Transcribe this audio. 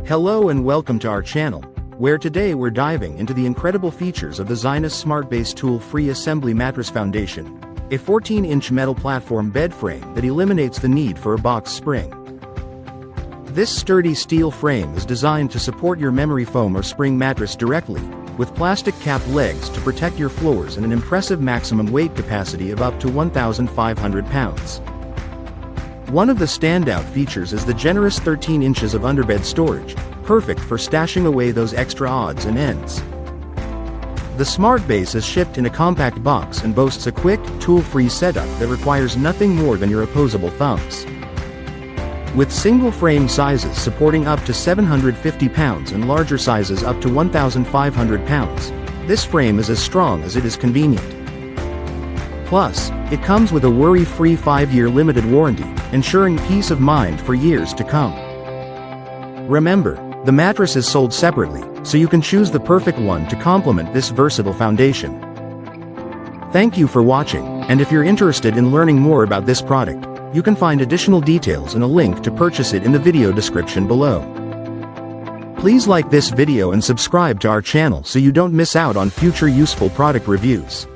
Hello and welcome to our channel, where today we're diving into the incredible features of the ZINUS SmartBase Tool-Free Assembly Mattress Foundation, a 14-inch metal platform bed frame that eliminates the need for a box spring. This sturdy steel frame is designed to support your memory foam or spring mattress directly, with plastic capped legs to protect your floors and an impressive maximum weight capacity of up to 1,500 pounds. One of the standout features is the generous 13 inches of underbed storage, perfect for stashing away those extra odds and ends. The SmartBase is shipped in a compact box and boasts a quick, tool-free setup that requires nothing more than your opposable thumbs. With single frame sizes supporting up to 750 pounds and larger sizes up to 1,500 pounds, this frame is as strong as it is convenient. Plus, it comes with a worry-free 5-year limited warranty, ensuring peace of mind for years to come. Remember, the mattress is sold separately, so you can choose the perfect one to complement this versatile foundation. Thank you for watching, and if you're interested in learning more about this product, you can find additional details and a link to purchase it in the video description below. Please like this video and subscribe to our channel so you don't miss out on future useful product reviews.